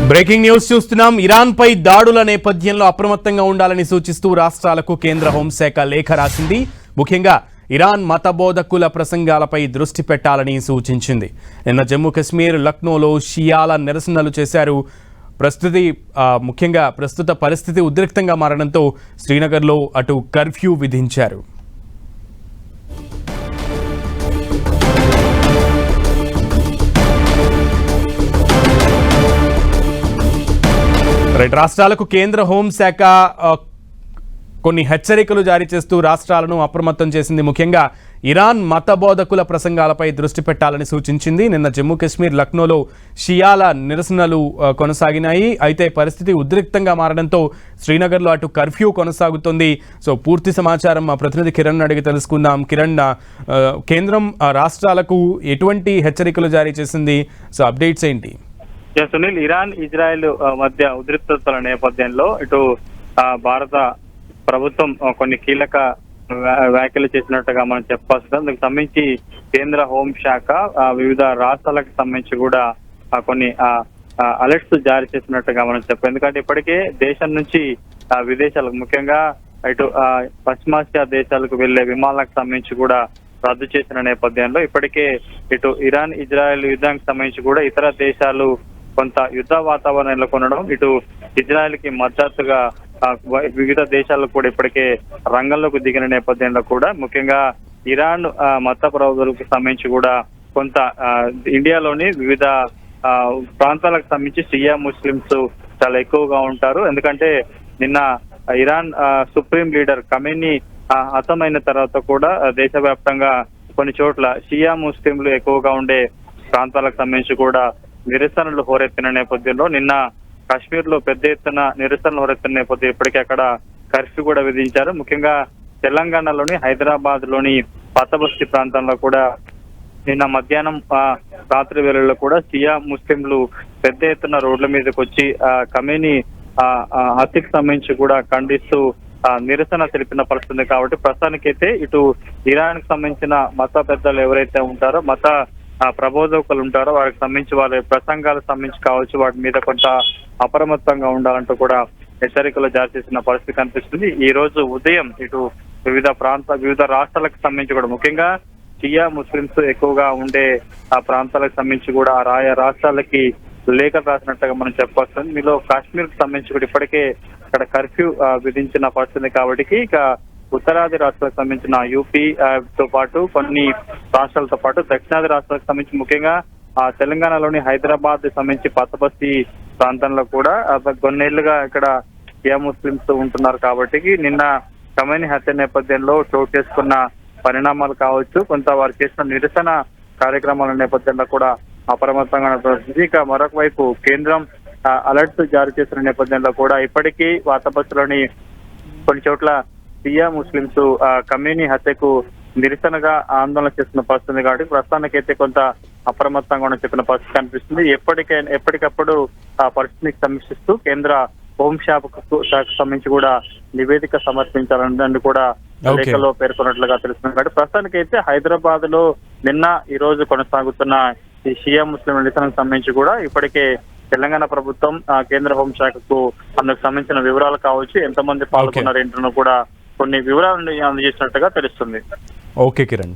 Breaking news చూస్తున్నాం. Iran పై దాడుల నేపథ్యంలో అప్రమత్తంగా ఉండాలని సూచిస్తూ రాష్ట్రాలకు కేంద్ర హోంశాఖ లేఖ రాసింది. ముఖ్యంగా ఇరాన్ మత బోధకుల ప్రసంగాలపై దృష్టి పెట్టాలని సూచించింది. నిన్న జమ్మూ కశ్మీర్, లక్నోలో షియాల నిరసనలు చేశారు. ముఖ్యంగా ప్రస్తుత పరిస్థితి ఉద్రిక్తంగా మారడంతో శ్రీనగర్లో అటు కర్ఫ్యూ విధించారు. రాష్ట్రాలకు కేంద్ర హోంశాఖ కొన్ని హెచ్చరికలు జారీ చేస్తూ రాష్ట్రాలను అప్రమత్తం చేసింది. ముఖ్యంగా ఇరాన్ మత బోధకుల ప్రసంగాలపై దృష్టి పెట్టాలని సూచించింది. నిన్న జమ్మూ కశ్మీర్, లక్నోలో షియాల నిరసనలు కొనసాగినాయి. అయితే పరిస్థితి ఉద్రిక్తంగా మారడంతో శ్రీనగర్లో అటు కర్ఫ్యూ కొనసాగుతోంది. సో పూర్తి సమాచారం మా ప్రతినిధి కిరణ్ అడిగి తెలుసుకుందాం. కిరణ్, కేంద్రం రాష్ట్రాలకు ఎటువంటి హెచ్చరికలు జారీ చేసింది? సో అప్డేట్స్ ఏంటి? సునీల్, ఇరాన్, ఇజ్రాయెల్ మధ్య ఉద్రిక్తతల నేపథ్యంలో ఇటు భారత ప్రభుత్వం కొన్ని కీలక వ్యాఖ్యలు చేసినట్టుగా మనం చెప్పాల్సింది. అందుకు సంబంధించి కేంద్ర హోంశాఖ వివిధ రాష్ట్రాలకు సంబంధించి కూడా కొన్ని అలర్ట్స్ జారీ చేసినట్టుగా మనం చెప్పాం. ఎందుకంటే ఇప్పటికే దేశం నుంచి విదేశాలకు, ముఖ్యంగా ఇటు పశ్చిమాసియా దేశాలకు వెళ్లే విమానాలకు సంబంధించి కూడా రద్దు చేసిన నేపథ్యంలో ఇప్పటికే ఇటు ఇరాన్, ఇజ్రాయెల్ యుద్ధానికి సంబంధించి కూడా ఇతర దేశాలు కొంత యుద్ధ వాతావరణం నెలకొనడం, ఇటు ఇజ్రాయెల్ కి మద్దతుగా వివిధ దేశాలు కూడా ఇప్పటికే రంగంలోకి దిగిన నేపథ్యంలో కూడా ముఖ్యంగా ఇరాన్ మత ప్రబోధకులకు సంబంధించి కూడా కొంత ఇండియాలోని వివిధ ప్రాంతాలకు సంబంధించి షియా ముస్లింస్ చాలా ఎక్కువగా ఉంటారు. ఎందుకంటే నిన్న ఇరాన్ సుప్రీం లీడర్ ఖమేనీ హతమైన తర్వాత కూడా దేశవ్యాప్తంగా కొన్ని చోట్ల షియా ముస్లింలు ఎక్కువగా ఉండే ప్రాంతాలకు సంబంధించి కూడా నిరసనలు హోరెత్తిన నేపథ్యంలో నిన్న కాశ్మీర్ లో పెద్ద ఎత్తున నిరసనలు హోరెత్తిన నేపథ్యం ఇప్పటికీ అక్కడ కర్ఫ్యూ కూడా విధించారు. ముఖ్యంగా తెలంగాణలోని హైదరాబాద్ లోని పతబస్తీ ప్రాంతంలో కూడా నిన్న మధ్యాహ్నం రాత్రి వేళల్లో కూడా షియా ముస్లింలు పెద్ద ఎత్తున రోడ్ల మీదకి వచ్చి ఖమేనీ హత్యకు సంబంధించి కూడా ఖండిస్తూ నిరసన తెలిపిన పరిస్థితి. కాబట్టి ప్రస్తుతానికైతే ఇటు ఇరాన్ కి సంబంధించిన మత పెద్దలు ఎవరైతే ఉంటారో, మత ప్రబోధకులు ఉంటారో వారికి సంబంధించి వారి ప్రసంగాలకు సంబంధించి కావచ్చు, వాటి మీద కొంత అప్రమత్తంగా ఉండాలంటూ కూడా హెచ్చరికలు జారీ చేసిన పరిస్థితి కనిపిస్తుంది. ఈ రోజు ఉదయం ఇటు వివిధ రాష్ట్రాలకు సంబంధించి కూడా ముఖ్యంగా షియా ముస్లింస్ ఎక్కువగా ఉండే ఆ ప్రాంతాలకు సంబంధించి కూడా ఆయా రాష్ట్రాలకి లేఖలు రాసినట్టుగా మనం చెప్పవస్తుంది. మీలో కాశ్మీర్ కి సంబంధించి కూడా ఇప్పటికే అక్కడ కర్ఫ్యూ విధించిన పరిస్థితి. కాబట్టి ఇక ఉత్తరాది రాష్ట్రాలకు సంబంధించిన యూపీ తో పాటు కొన్ని రాష్ట్రాలతో పాటు దక్షిణాది రాష్ట్రాలకు సంబంధించి ముఖ్యంగా తెలంగాణలోని హైదరాబాద్ సంబంధించి పతబస్తీ ప్రాంతంలో కూడా కొన్నేళ్లుగా ఇక్కడ షియా ముస్లింస్ ఉంటున్నారు. కాబట్టి నిన్న ఖమేనీ హత్య నేపథ్యంలో చోటు చేసుకున్న పరిణామాలు కావచ్చు, కొంత వారు చేసిన నిరసన కార్యక్రమాల నేపథ్యంలో కూడా అప్రమత్తంగా నడుస్తుంది. ఇక మరొక వైపు కేంద్రం అలర్ట్స్ జారీ చేసిన నేపథ్యంలో కూడా ఇప్పటికీ వాతబస్సులోని కొన్ని చోట్ల షియా ముస్లింస్ ఖమేనీ హత్యకు నిరసనగా ఆందోళన చేస్తున్న పరిస్థితి. కాబట్టి ప్రస్తుతానికైతే కొంత అప్రమత్తంగా ఉన్న చెప్పిన పరిస్థితి కనిపిస్తుంది. ఎప్పటికప్పుడు ఆ పరిస్థితిని సమీక్షిస్తూ కేంద్ర హోంశాఖకు సంబంధించి కూడా నివేదిక సమర్పించాలని కూడా లేఖలో పేర్కొన్నట్లుగా తెలుస్తుంది. కాబట్టి ప్రస్తుతానికైతే హైదరాబాద్ లో నిన్న ఈ రోజు కొనసాగుతున్న ఈ షియా ముస్లిం నిరసనకు సంబంధించి కూడా ఇప్పటికే తెలంగాణ ప్రభుత్వం కేంద్ర హోంశాఖకు అందుకు సంబంధించిన వివరాలు కావచ్చు, ఎంతమంది పాల్గొన్నారు ఏంటో కూడా కొన్ని వివరాలను అందజేసినట్టుగా తెలుస్తుంది. ఓకే కిరణ్.